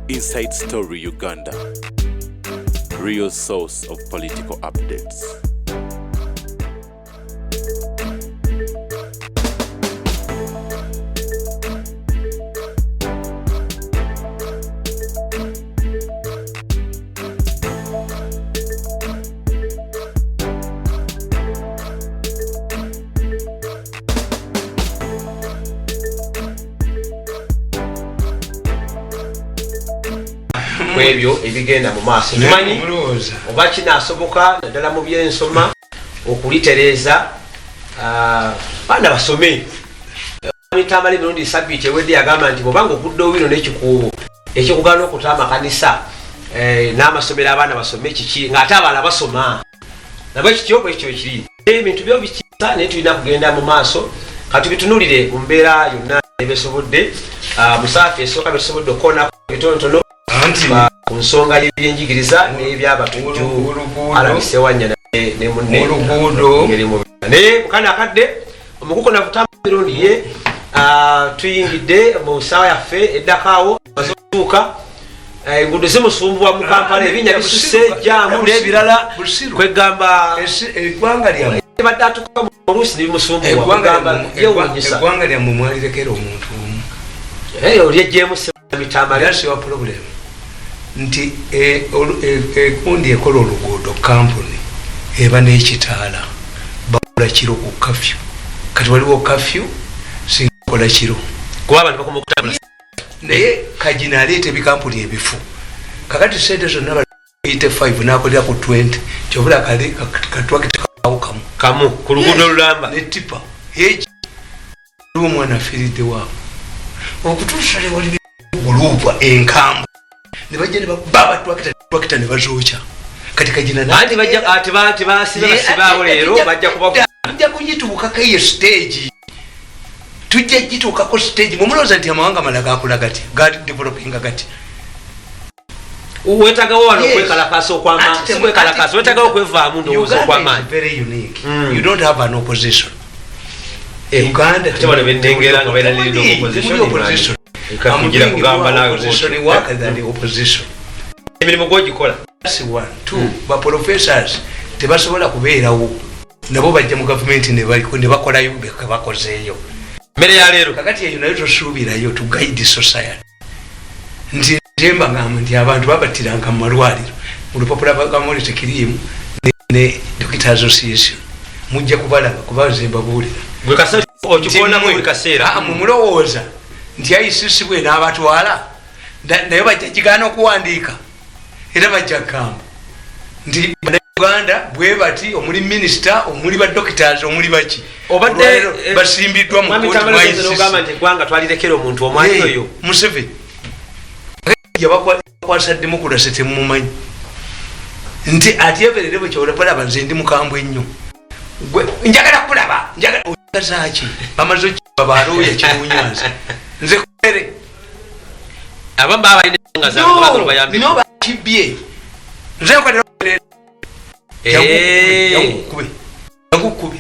Inside Story Uganda, real source of political updates. Ebyo ebigenda mu maaso tumanyi oba kinaasoboka naddala mu byensoma okulitereeza baana basome mitambala emirundi sabbiiti ewedde yagamba nti bwobanga ogudde owino n'ekikuubo ekikugana okuta amakanisa n'amasomero abaana basome kiki ng'ate abaana basoma nabwe kityo bwe kityo ekiri ebintu byo bikiisa naye tulina kugenda mu maaso katubitunulire mu mbeera yonna ebesobodde musaafi esooka betusobodde okukoonako ebitonotono ku nsonga y'ebyenjigiriza n'ebyabatujju alabisewanya ne munne naye mukana akadde omukuko nakutamba mirundi ye tuyingidde mu ssaawa yaffe eddakaawo azotuuka enguudo zimusumbuwa mu Kampala ebinnya bisusse jaamu n'ebirala kwegamba eggwanga lyammwe badde atuuka oluusi nebimusumbuwa kugamba yewunyisa eggwanga lyammwe mwalirekera omuntu omu olyejjeemu mitambala yasiwa pulobulemu nti ekundi ekola oluguudo kampuni eba n'ekitaala bakola kiro ku kafyu kati waliwo kafyu sinkola kiro kuba abantu bakoma okutambula naye kagina aleeta ebikampuni ebifu kakati sente zonna bali 85 nakolera ku 20 kyobula katwakitekawo kamu ku luguudo olulamba netipa eki liwo omwana afiiridde waabwe okutuusa lewali guluupa enkambu nebajja nebabatwakita nebazookya kati kagina tebasibaawo leero bajja tujja kugituukako eyo stage tujja gituukako stage mwemulowooza nti amawanga mala gakula gati gadevelopinga gati wetagawo wano okwekalakasa okwamaanyi wetagawo okwevaamu ndowooza okwamaanyi very unique you don't have an opposition Uganda tebano bennengera nga balinalirina opposition kugira kugamba nayo opposition emirimu gwogikola ba professors tebasobola kubeerawo nabo bajja mu gavumenti ne bakolayo bakozeeyo mmere ya leero kakati eyo nayo tosuubirayo to guide society nti temba ngamba nti abantu babattiranga mu malwaliro mu lupapula bagamulete kiriimu ne Doctors Association mujja kubalaba kubaze mbabuulira gwe kaseera okikoona bwe kaseera mulowooza nti ICC bwe n'abatwala naye bajja kigaana okuwandiika era bajja kugamba nti Uganda bwe bati omuli minisita omuli ba doctors omuli baki obadde basimbiddwa mu kotugamba nti eggwanga twalirekera omuntu omwani oyo Museveni yabakwasa demokrasi temumanyi nti ati everere bwe kyolapalaba nze ndi mukambwe ennyo njagala kulaba njagalaaki bamaze okiba balooya kimunyanzi nze kwere abamu babalina no bakibye nze nkwatera yakukube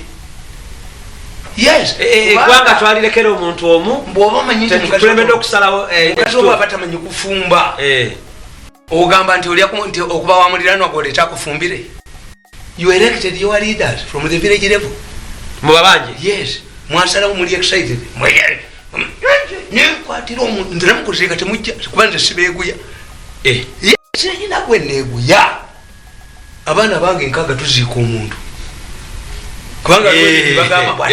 yes eggwanga twalirekera omuntu omu bw'oba omanyi tulembedde okusalawo mukazi oba batamanyi kufumba ogamba nti okuba wa muliraanwa gw'oleeta akufumbire you elected your leaders from the village level mubabanje yes mwasalawo muli excited nekwatira omuntu nze namukozeka temujja kuba nze sibeeguya yenyina gwe neeguya abaana bange nkaaga tuziika omuntu kubanga bagamba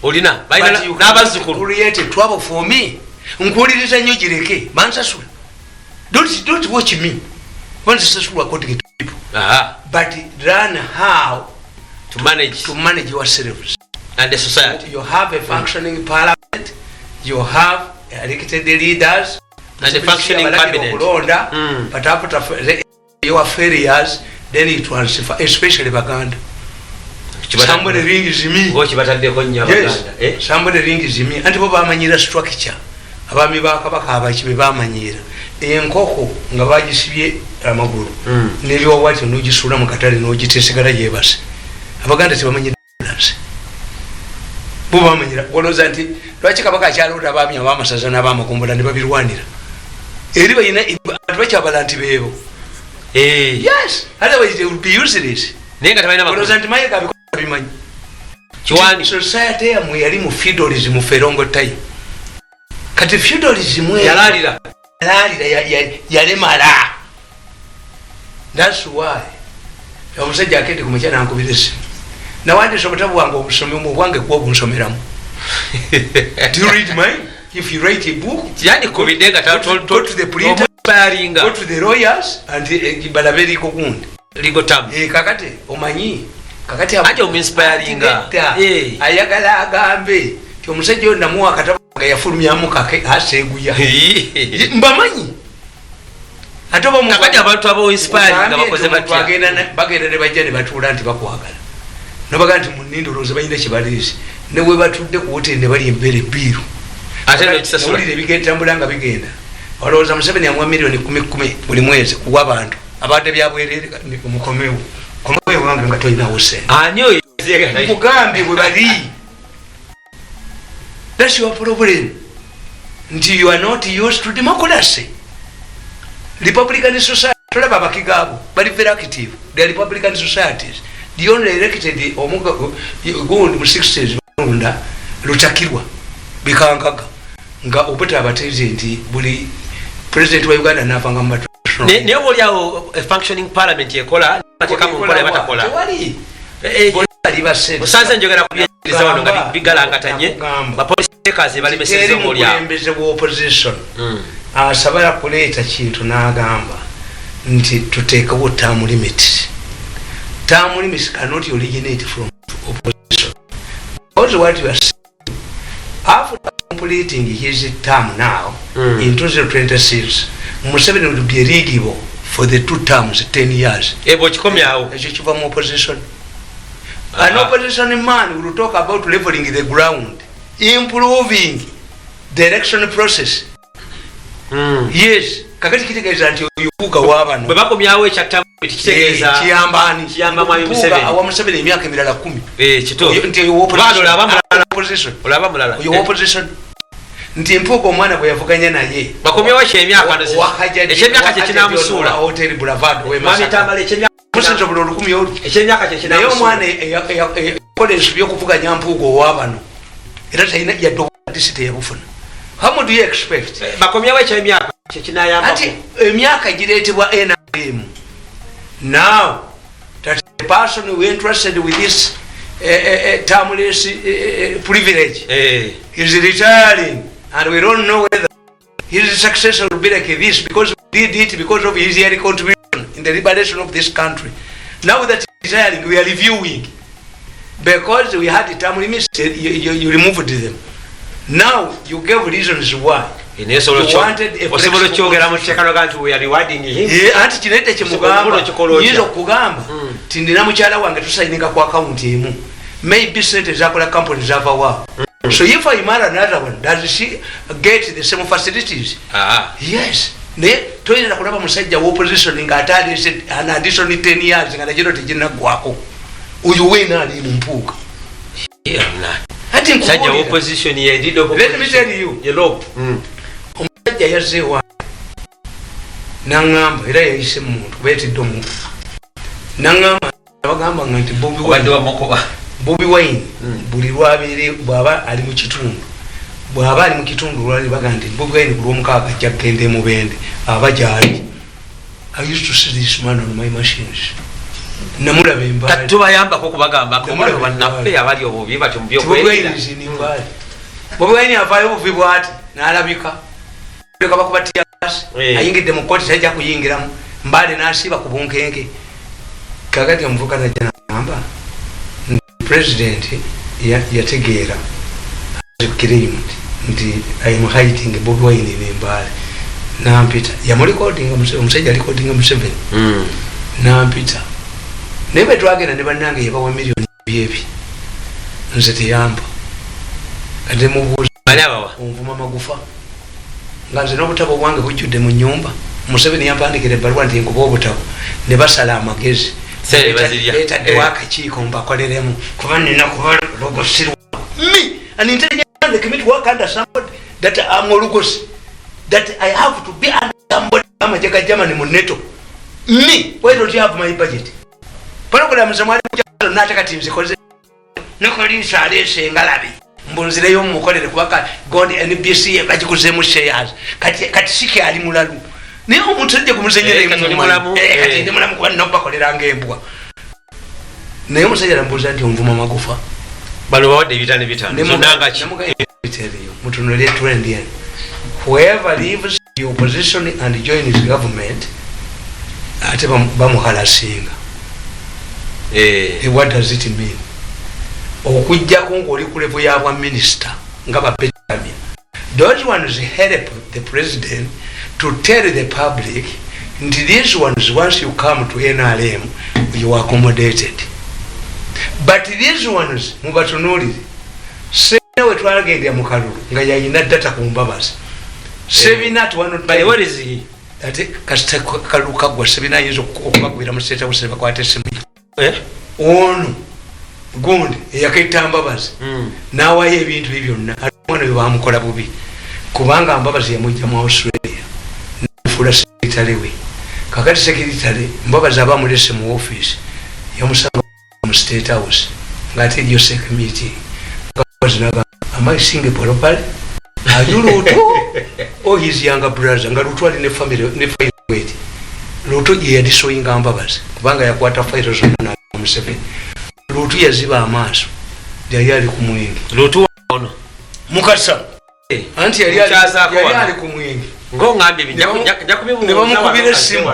olina n'abazzukulu twaba for me nkuwuliriza nnyo gireke bansasula don't watch me bansasulwa according to people but learn how to manage yourselves and the society. You have a functioning parliament, you have elected leaders and a functioning cabinet, but after your failures then you transfer, especially Baganda. Somebody rings me. Yes, somebody rings me and bamanyira structure abami bakabaka abakibe bamanyira enkoko nga bagisibye amagulu nebyo wati nogisula mu katale nogitesigala yebase Abaganda tebamanyira bo bamanyira waloza nti lwaki kabaka kyalota abami abamasaza n'abamakombola ne babirwanira eri bayina abantu bakyabala nti beebo. Yes, otherwise they would be useless. Nenga tabalina makulu. Because Mayiga abikola bimanyi. Kiwani society yamwe yali mu feudalism ferongo time. Kati feudalism yalalira yalemala. That's why omusajja akende kumujana ankubirese. Nawandisha obutabu wange obusomyo mu bwange kwa obunsomeramu. Do you read mine? If you write a book, yani kubidenga go to the printer, go to the lawyers and balaberi kokundi. Legal term. Kakati omanyi kakati aje uminspiringa. Ayagala agambe ti omusajja yonna mu akatabo nga yafulumyamu kake aseguya. Mbamanyi. Atoba mu kakati abantu abo inspiringa bakoze batya. Bagenda ne bajja ne batula nti bakwagala. Nobaga nti munindo roze bayina kibalisi. Ne we batudde ku hotel ne bali embere biru. Ate no kisasula. Oli bigenda tambulanga bigenda. Olowooza Museveni amwa milioni 10 buli mwezi kuwa abantu. Abadde byabwerere mukomewo. Komewo wange nga toyina wose. Ani oyo kugambi bwe bali. That's your problem. Nti you are not used to democracy. Republican society, tulaba bakigabo, bali very active. The Republican societies. The only elected omuga gold mu 60s bunda lutakirwa bikangaga nga opeta abatezi nti buli president wa Uganda nafanga mu ne woliawo a functioning parliament yekola ateka mu kola batakola wali bali base osanze njogera kubyeza wano nga bigalangatanye ba police makers bali meseze mu lya embeze wa opposition asabala kuleta kintu n'agamba nti tuteekawo term limit. Term limits cannot originate from opposition. Also what you are saying, after completing his term now, in 2026, Museveni will be eligible for the 2 terms, 10 years. From opposition. An opposition man will talk about leveling the ground, improving the election process. Yes. Kakati kitegeza nti oyuka wabano bwe bakomyawo ekyattamu kitegeeza kiyamba mwa Museveni awa Museveni emyaka emirala 10 kito nti olaba mulala opposition nti mpuuka omwana bwe yavuganya naye bakomyawo ekyemyaka ekyemyaka kyekinamusuula hotel Boulevard wemamitambala musinzo buli 10 olu ekyemyaka kyekinamusuula naye omwana yakola ensobi y'okuvuganya mpuuka owabano era talina yadde obwadisite yabufuna. How much do you expect? Bakomyawo ekyemyaka kyekinayamba ati emyaka gireetebwa NRM. Now that the person who interested with this termless privilege is retiring, and we don't know whether his successor will be like this because we did it because of his yearly contribution in the liberation of this country. Now that he's retiring, we are reviewing because we had the term limits. You removed them. Now you gave reasons why. You wanted a anti kinete chimugamba yizo kugamba tindina mukyala wange tusayininga ku account emu maybe sente zakola company zava wa so if I marry another one does she get the same facilities? Yes. Ne toyina kulaba musajja wo opposition nga atali an additional 10 years nga najiro tejina gwako uyu wena ali mumpuka sajja opposition ye did let me tell you Europe omusajja yazeewa nangamba era yayise muntu betidde omuntu nangamba abagamba nti Bobi Wine buli lwabeere bwaba ali mu kitundu bwaba ali mu kitundu lwali bagamba nti Bobi Wine buli omukaaga ajja kugenda emubende aba gyali. I used to see this man on my machines. Namulaba embali tubayambako okubagamba komala bannaffe abali obubi batyo mu by'okwerinda. Bobi Wine avaayo obuvi bw'ati n'alabika leka bakubatya ayingidde mu kkooti tajja kuyingiramu mbale n'asiiba ku bunkenke. Kakati omuvuka najja n'agamba president yategeera claimed nti I am hiding Bobi Wine n'embali nampita yamulikodinga omusajja alikodinga Museveni nampita naye bwe twagenda ne bannange yabawa miliyoni byebi nze teyamba kati mubuuza onvuma magufa nga nze n'obutabo bwange bujjudde mu nnyumba. Museveni yampandikira ebbaluwa nti nkuba obutabo ne basala amagezi betaddewo akakiiko mbakoleremu kuba nina kuba logosirwa me an intelligent man like me to work under somebody that I'm olugosi that I have to be under somebody amajaga Germany mu NATO. Me, why don't you have my budget? Program zamwali mujalo nataka timzikoze. Nokoli sale sengalabi. Mbonzire yo mukolere kubaka God NBC yakajikuze mu shares. Kati shike ali mulalu. Niyo omuntu ajja kumusenyera kati mulamu. Kati ndi mulamu kwa nobba kolera ngembwa. Naye omusajja nambuuza nti onvuma magufa. Bano bawadde ebitane bitano. Zonanga ki? Mutunulire trend yen. Whoever leaves the opposition and joins the government, ate bamuhalasinga. What does it mean? Okujjako ng'oli ku level y'abwa minister nga Benjamin. Those ones help the president to tell the public, and these ones, once you come to NRM, you are accommodated. But these ones, mubatunulire, sewe twalagendya mu kalulu nga yayina data ku mbabazi. Sebina tuwano But what is he? Ate kasita kalulu kagwa sebina yinza okubagwira mu state house bakwate simu. Ono gundi eyakaita mbabazi. Nawayo ebintu byonna mwana we bamukola bubi. Kubanga mbabazi yamujja mu Australia. Nafula secretary we. Kakati secretary mbabazi abamulese mu office. Yamusanga mu state house. Ngati dio security. Am I singing properly? Are you Lutu? Oh, his younger brother. Nga Lutu ali ne family ne fight weight. Lutu ye yadi showing ambabas. Kubanga ya kwata fighters na Museveni. Lutu yaziba amaso. Yali ku mwingi. Lutu ono. Mukasa. Anti yali ku mwingi. Ngo ngambe njakubimu. Ne bamukubira simu.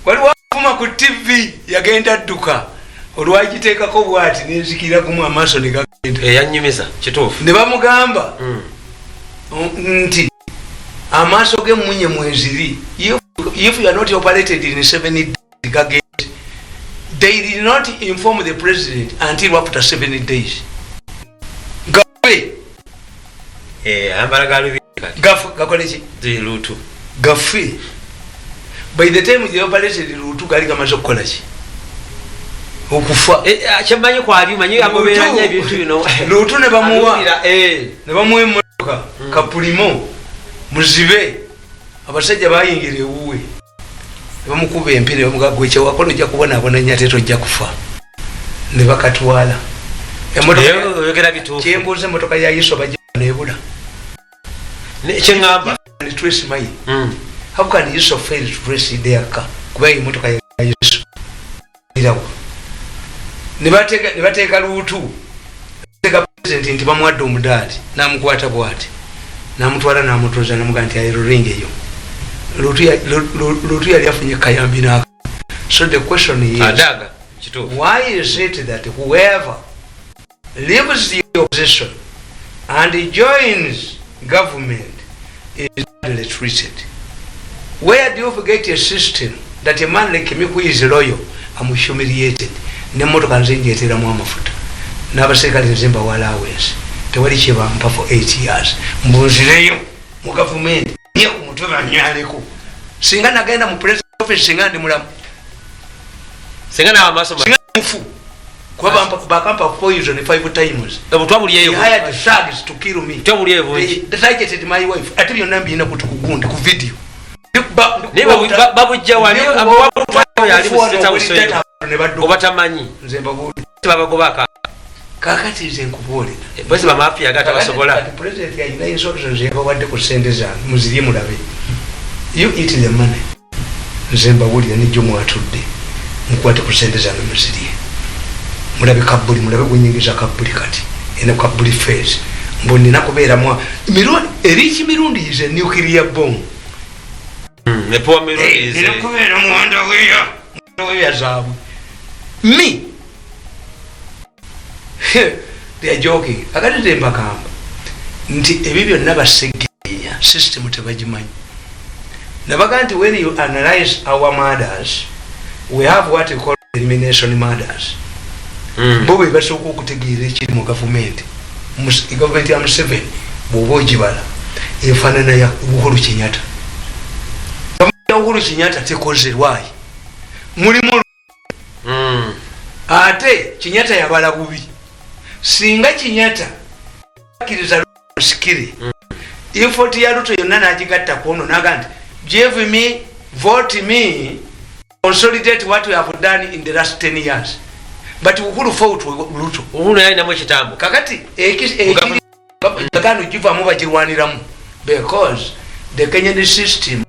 Wali wafuma ku TV yagenda dduka. Olwagiteekako bwati nenzikira kumu amaaso ne gagenda. Yanyumiza kituufu. Ne bamugamba nti amaaso ge munye mweziri. If you are not operated in 7 days, gagenda. They did not inform the president until after 7 days. Gafe. Ambala galubi. Gafe gakolechi. The Lutu. Gafe. By the time they operated Lutu gali kamaze okolachi. Okufa achamanyi kwa ali manyi agoberanya ebintu bino Lutu ne bamuwa ne bamuwa emmotoka kapulimo muzibe abasajja bayingire uwe bamukuba empire bamugagwe kye wakono jja kubona abona nyateto jja kufa ne bakatwala emmotoka yogera bitu kyembuze emmotoka ya Yesu bajja nebula ne kyengamba ni trace mai how can Yesu fail to trace their car kuba emmotoka ya Yesu irawo nibateka Lutu teka president nti bamwadde omudali namukwata bwati namutwala namutoza namuga nti ayiringe yo Lutu yali afunye kayambi na. So the question is adaga why is it that whoever leaves the opposition and joins government is badly treated? Where do you get a system that a man like me who is loyal am humiliated? Nemotoka nzinje eteramu amafuta n'abaserikale nzimba allowance tewali kye bampa for 8 years mbunzireyo mu government ye ku mutwe banyaleko singa nagenda mu president office singa ndi mulamu singa na amaso singa mufu kwa bakampa poison 5 times obutwabuliyeyo he hired thugs to kill me twabuliyeyo they targeted my wife ati yonna mbina kutukugunde ku video babujja wali abawabutwayo yali mu state house obatamanyi nzemba buli babagobaka kakati nze nkubole bose bamafia gata basobola president yayina instructions nzemba wadde ku sente zange muzirye mulabe you eat the money nzemba buli n'ejjo mwatudde mukwate ku sente zange muzirye mulabe kabuli mulabe gunyingiza kabuli kati ene kabuli face mboni nakubeera mwa mirundi erichi mirundi is a nuclear bomb ne poa mirundi is ene kubeera mwanda weya zabu me they are joking akati temba kamba nti ebibyo nabasegenya system tebajimanyi nabaga nti when you analyze our murders we have what we call elimination murders bobe basoko okutegeera ekiri mu government ya Museveni bwoba ogibala efaanana ya Uhuru Kenyatta Uhuru Kenyatta tekoze lwayi mulimu ate Kenyatta yabala bubi singa Kenyatta akkiriza Musikiri effort ya Ruto yonna nagigatta kuno naga nti give me, vote me, consolidate what we have done in the last 10 years. But ukulu fought Ruto. Uhuru yali namwe kitambo. Kakati ekano jiva muba jirwaniramu because the Kenyan system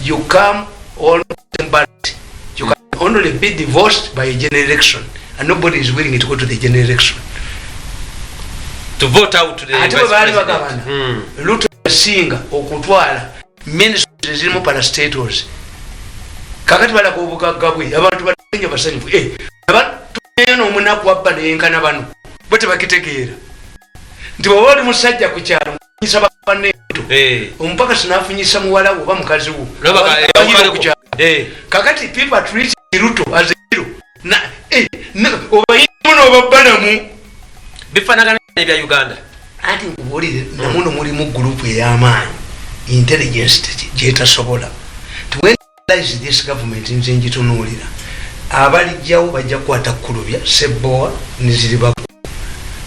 you come all but you can only be divorced by a general election and nobody is willing to go to the general election. To vote out to the vice president. Ruto singa okutwala ministries zirimu para states. Kakati bala kubugagabwe abantu batenye basanyifu abantu eno omunaku wabba nenkana bano bote bakitegeera nti bwe wali musajja ku kyalo nyisa bapaneto ompaka sinafunyisa muwala oba mukazi wo kakati people treat Ruto as a hero na obayino babbanamu bifanagana ebya Uganda ati nkubulire namuno mulimu group ey'amaanyi intelligence gyetasobola to analyze this government nze njitunuulira abalijjawo bajja kukwata kulubya Sebowa niziriba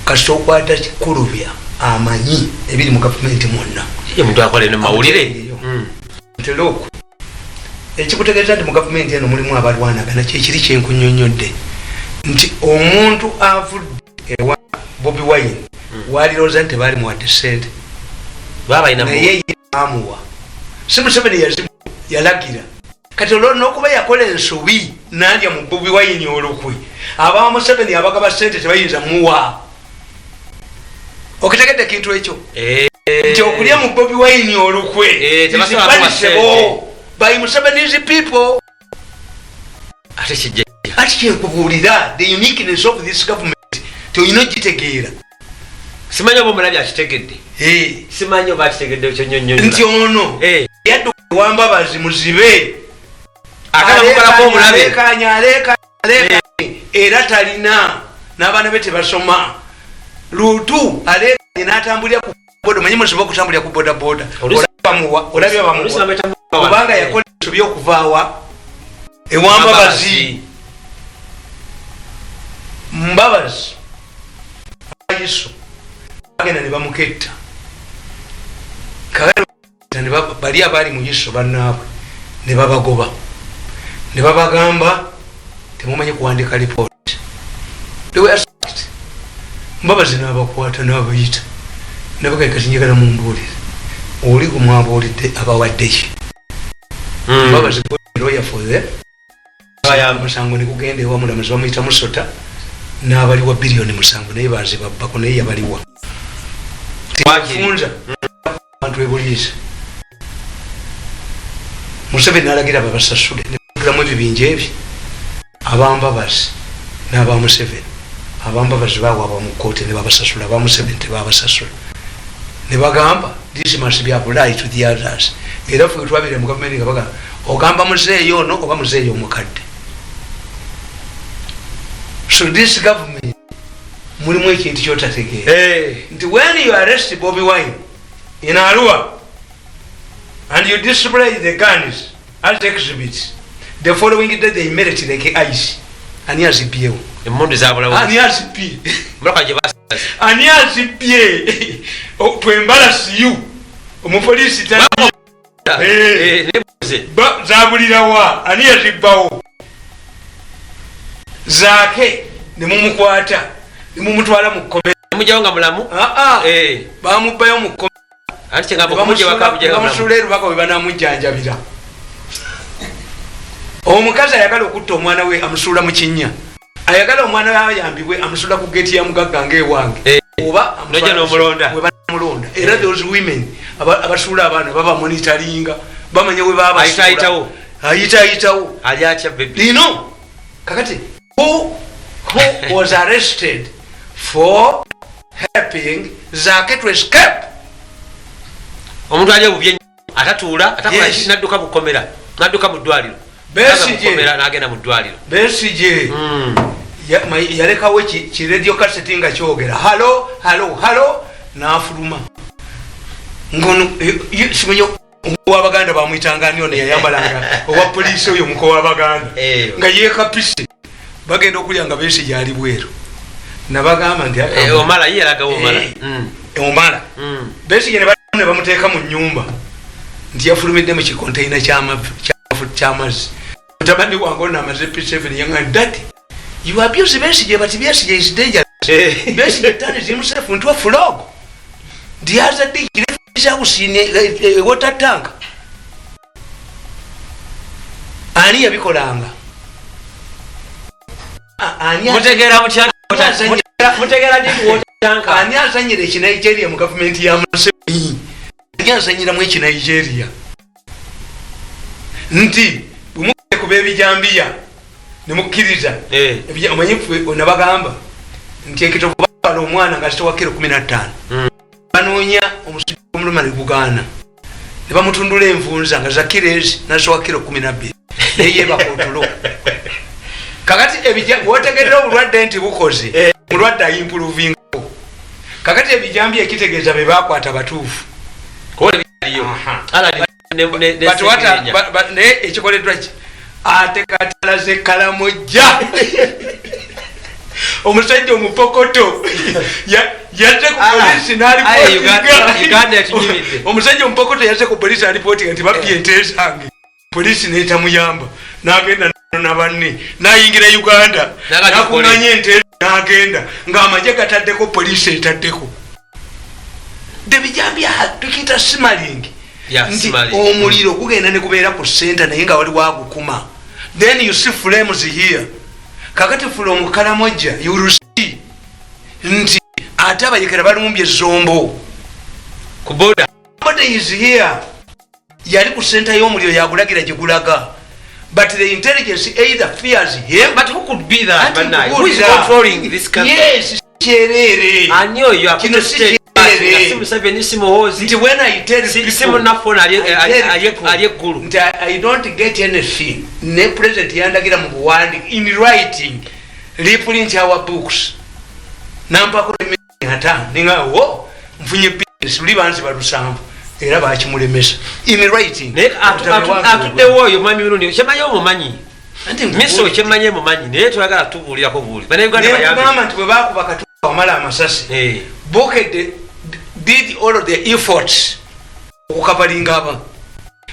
kasita okwata kulubya amanyi ebiri mu gavumenti mwonna muntu akolera mawulire nteloko ekikutegeeza nti mu gavumenti eno mulimu abalwanagana kyekiri kyenkunyonyodde nti omuntu avudde ewa Bobi Wine walirooza nti baali muwadde ssente naye amuwa si Museveni yazimu yalagira kati olwo n'okuba yakola ensobi nalya mu Bobi Wine olukwe aba Museveni abagaba ssente tebayinza muwa okitegedde ekintu ekyo nti okulya mu Bobi Wine olukwe tebasebo by Museveni's people ati kyenkubuulira the uniqueness of this government toyina okitegeera simanyi oba omulabye akitegedde simanyi oba akitegedde ekyo nnyonnyola nti ono yadduka ewambabazi muzibe aleekanya era talina n'abaana be tebasoma Lutu aleekanye n'atambulira ku boda manyi musobola okutambulira ku bodaboda olabye bamuwa kubanga yakola ensobi okuvaawa ewambabazi Mbabazi ayiso bagenda ne bamuketta bali abaali mu Yiso bannaabwe ne babagoba ne babagamba temumanyi kuwandika report Mbabazi n'abakwata n'abayita ne bagayika njagala mumbuulire oli kumwabuulidde abawaddeyo Mbabazi lawyer for the musango ne kugenda ewa mulamuzi bamuyita Musota n'abaliwa biliyoni 7 naye bazibabbako naye yabaliwa tebafunza abantu ebuliisa Museveni n'alagira babasasule ne bagiramu ebibinja ebyo abambabazi n'aba Museveni abambabazi bawaabwa mu kkooti ne babasasula aba Museveni tebabasasula ne bagamba this must be applied to the others era ffe twabire mu gavumenti nga bagamba ogamba muzeeyi ono oba muzeeyi omukadde. So this government mulimu ekintu kyotategeera nti when you arrest Bobi Wine in Arua and you display the guns as exhibits, the following day they melt like ice. Ani azipiewo emondi zabulawo ani azipie mulaka je basi ani azipie to embarrass you omupolisi tani zabulirawa ani yazibbawo zake ne mumukwata ne mumutwala mu kkomera mujawanga mulamu bamubbayo mu kkomera ati ngabo kumuje bakabuje bamusuleru bako banamujjanjabira. Omukazi ayagala okutta omwana we amusuula mu kinnya, ayagala omwana we ayambibwe amusuula ku geti ya mugagga ng'ewange oba noja n'omulonda we banamulonda. Era those women abasuula abaana baba monitoringa bamanya we baba ayitawo ali atya baby lino kakati who was arrested for helping Zake to escape. Omuntu ali obubye atatuula atakola nadduka bukomera nadduka mu ddwaliro nagenda mu ddwaliro Besigye yalekawo ki radio cassette nga kyogera halo halo halo n'afuluma ngono simanyo ow'Abaganda bamuyitanga ani ono yayambalanga owa poliisi oyo muko w'Abaganda nga yeekapise bagenda okulya nga Besigye ali bweru nabagamba nti omala ye yalaga omala omala Besigye ne ne bamuteeka mu nyumba nti yafulumidde mu kikonteyina ky'amazzi mutabani wange ono amaze P7 yanga daddy you abuse Besigye but Besigye is dangerous Besigye turns himself into a frog the other day he left house in a water tank ani yabikolanga mutegera ndi water tank ani azanyira ekinigeria mu government ya Museveni ani azanyira mu ekinigeria nti bumukute ku b'ebijambiya ne mukkiriza omanyifu nabagamba nti ekitovu bala omwana nga kitowa kiro 15 banoonya omusujja omuluma ne gugaana ne bamutundula envunza nga za kirezi nasowa kiro 12 neyeba kotulo kakati wotegerera obulwadde nti bukoze mulwadde ayimpuluvingawo kakati ebijambiya ekitegeeza be bakwata batuufu naye ekikoleddwa ki ate katalaze Kalamojja omusajja omupokoto yazze ku polisi omusajja omupokoto yazze ku polisi alipotinga nti babbye ente zange polisi netamuyamba nagenda na banne nayingira Uganda nakuŋŋanya ente nagenda ng'amagye gataddeko polisi etaddeko debijambya tukita simaling nti omuliro gugenda ne kubeera ku center naye nga wali wagukuma then you see flames here kakati from Kalamojja you will see nti ate abayekera balumbye zombo ku border is here yali ku center y'omuliro yagulagira gigulaga but the intelligence either fears him but who could be that who is controlling this country yes cherere anyo you are kino state nti when I tell people nti I don't get anything ne president yandagira mu buwandi in writing reprint our books nampako hata ninga wo mfunye business libanzi balusambu era bakimulemesa in writing atudewo oyo mami mirundi kyemayo omumanyi miso kyemanye mumanyi naye twagala tubuulirako buuli banegamba nti bwe bakuba katumba wamala amasasi Bukedde did all of the efforts okukavalinga aba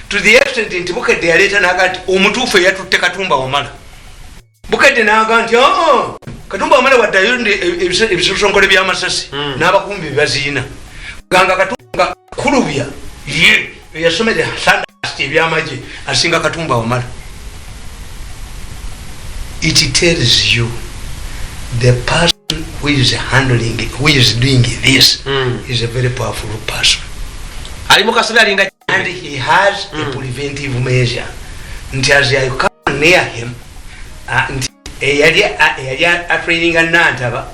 to the extent nti Bukedde yaleeta naga nti omutuufu eyatutte Katumba Wamala Bukedde naga nti Katumba Wamala waddayo ebisosongole by'amasasi n'abakumbi bebaziina ganga Katumba kulubya ye yasomere Sanders ebyamagye asinga Katumba Wamala. It tells you the person who is handling it, who is doing this is a very powerful person and he has a preventive measure nti as you come near him yali training anantaba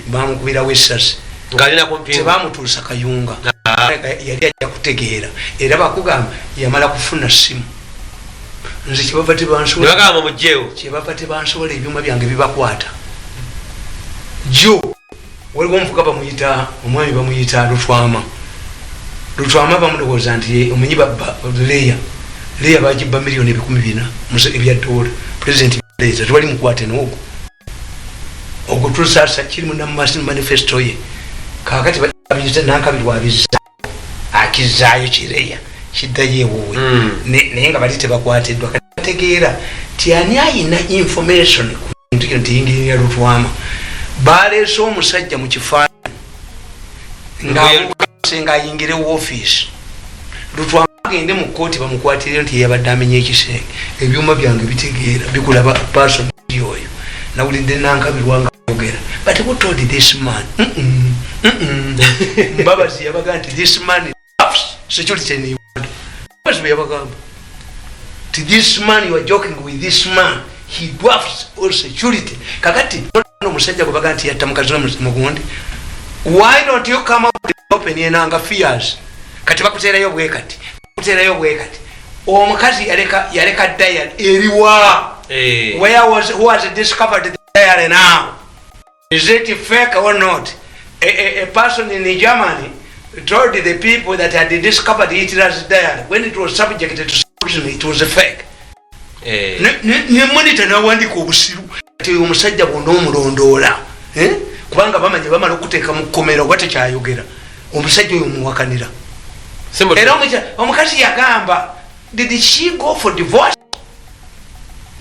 bamukubira wesasi tebamutuusa kayunga yali ajja kutegeera era bakugamba yamala kufuna simu nze kyebava tebansobola ebyuma byange bibakwata jo waliwo omuvuga bamuyita omwami bamuyita Lutwama bamulowooza nti omanyi babba leya bagibba miliyoni 400 ebya dola president leeza tewali mukwate n'ogwo ogwo tusaasa kiri mu manifesto ye kakati babiyita nankabiri wabizza akizaayo kireya kiddayo ewuwe naye nga bali tebakwatiddwa kati bategeera ti ani ayina information ku bintu kino tiyingirira Lutwama baleese omusajja mu kifaananyi nga ayingire woofiisi Lutwama agende mu kkooti bamukwatirire nti yabadde amenya ekisenge ebyuma byange bitegeera bikulaba person oyo nawulidde nankabirwa nga ayogera but who told this man Mbabazi yabaga nti this man loves security in Uganda. Mbabazi yabagamba ti this man you are joking with this man he dwarfs all security kakati omusajja gwebaga nti yatta mukazi mugundi why don't you come up with open enanga fears kati bakuteerayo bwekati omukazi yaleka diary eriwa who was discovered the diary now is it fake or not a person in Germany told the people that had discovered Hitler's diary when it was subjected to scrutiny it was a fake ne monitor nawandika obusiru ati omusajja bonna omulondoola kubanga bamanye bamala okuteeka mu kkomera oba tekyayogera omusajja oyo muwakanira era omukazi yagamba did she go for divorce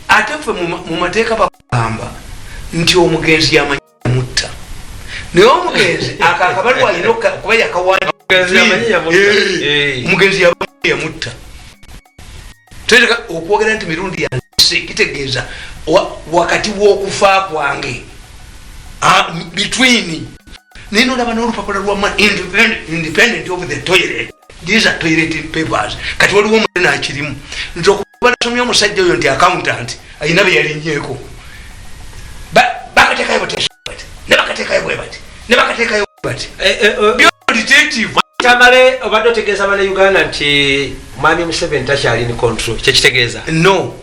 ate ffe mu mateeka bagamba nti omugenzi yamanyi yamutta naye omugenzi akakabalwa alina okuba yakawanja omugenzi yamutta teteka okwogera nti mirundi yanse kitegeeza wakati w'okufa kwange between nino olaba n'olupapula lwa independent of the toilet. These are toilet papers. Kati waliwo omulala nakirimu nti okuba nasomya omusajja oyo nti accountant ayina bye yalinnyeko bakateekayo bati ne bakateekayo bwe bati ne bakateekayo bwe bati detective tamale obadde otegeeza bana Uganda nti mwami Museveni takyali ni control kyekitegeeza no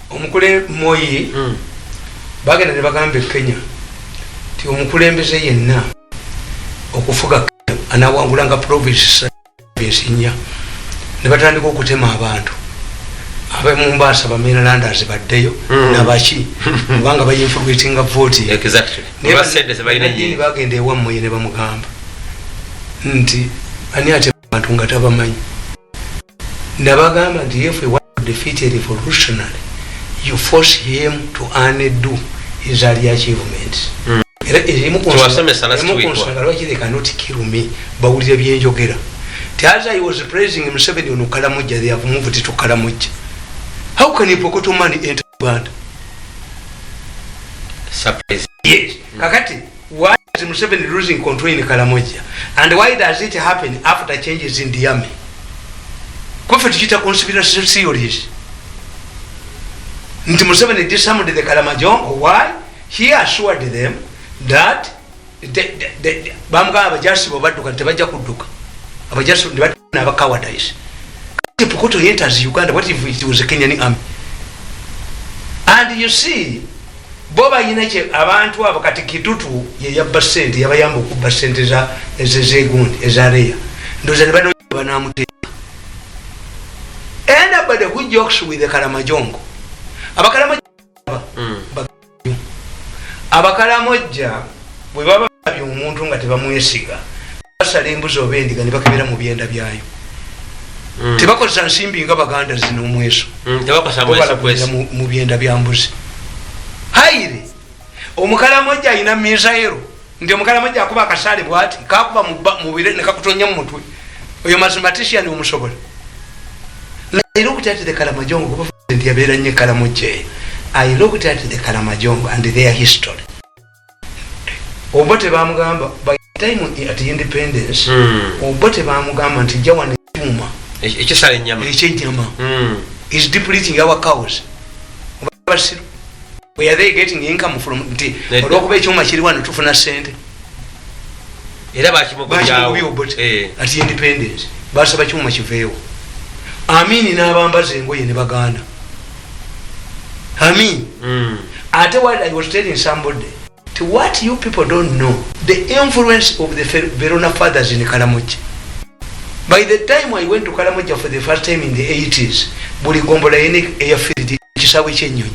omukule Moi bagenda ne bagamba Kenya ti omukulembeze yenna okufuga anawangulanga province nya ne batandika okutema abantu abe mu Mombasa Marylanders baddeyo nabaki kubanga bayinfluencing vote exactly bagenda ewa Moi ne bamugamba nti ani ate abantu nga tabamanyi nabagamba nti if we want to defeat a revolutionary you force him to undo his early achievements. They cannot kill me bawulira byenjogera. As I was praising Museveni on Karamoja, they have moved to Karamoja. How can Pokoto money enter Uganda? Surprise. Yes. Kakati, why is Museveni losing control in Karamoja? And why does it happen after changes in the army? Kofetikita conspiracy theories. Nti Museveni disarmed the Kalamajongo. Why? He assured them that Bamga Abajasi Bobatuka Tebaja Kuduka. Abajasi never cowardice. Pokoto enters Uganda. What if it was a Kenyan army? And you see, Boba Yineche Abantu Abakati Kitutu, Yabasent, Yabayambu Basent is a Zegun, is area. Those are the Banamute. Anybody who jokes with the Kalamajongo. Abakalamoja bwe baba omuntu nga tebamwesiga basala embuzi oba endiga ne bakebera mu byenda byayo tebakozesa nsimbi nga baganda zino omweso mu byenda bya mbuzi hayire omukalamoja ayina misairo ndi omukalamoja akuba akasale bwati kakuba mu bire ne kakutonya mu mutwe oyo mathematician omusobola I looked at the Kalamajongo ndi yabeera nnyo Kalamoja. I looked at the Kalamajongo and their history. Obote bamugamba by the time at independence, obote bamugamba nti jawa ne tuma. Ekisale nyama. Eky'ennyama. Is depleting our cows. Where are they getting income from? Olwokuba ekyuma kiri wano tufuna ssente. Era bakimugobyawo obote at independence. Basaba kyuma kiveewo. Amini n'abambaza engoye ne baganda. Amin. Ate what I was telling somebody, to what you people don't know, the influence of the Verona fathers in Karamoja. By the time I went to Karamoja for the first time in the 80s, buli gombola yene airfield kisawe kyenyonyi.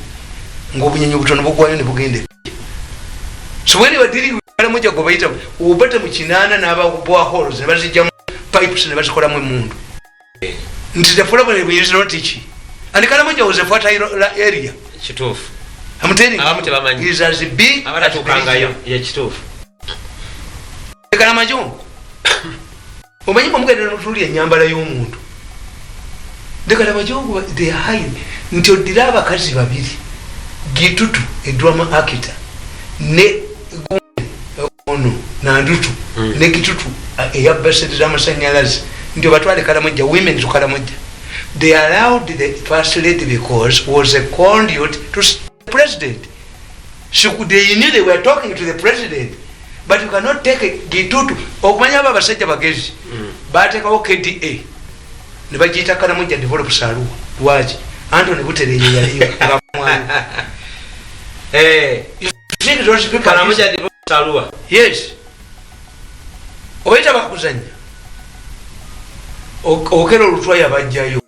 Ngobunyonyi butono bugwayo ne bugende. So when you were dealing with Karamoja gobayita, obata mu kinana n'aba boreholes ne bazijja pipes ne bazikola mu mundu. Nti the problem is not teaching. And Karamoja was a fertile area. Chitufu. I'm telling you, it's as big as Kangayo. Yeah, Chitufu. Kalamajongo. Omanyi mugenda n'otuli ennyambala y'omuntu. The Kalamajongo, they are high. Nti oddira abakazi babiri. Gitutu, a drama actor. Ne ono nandutu. Ne Gitutu, eyabbasedde amasannyalaze. Nti batwale Karamoja, women to Karamoja. They allowed the first lady because was a conduit to the president. They knew they were talking to the president. But you cannot take a Gitutu. Okumanya baba basajja bagezi. Batekawo KDA. Ne bagiyita Karamoja Develop Salwa. Lwaki? Anthony Butere yaliyo ngamwana. You think those people Karamoja Develop Salwa? Yes. Oyita bakuzanya. Okero lutwaya bajjayo.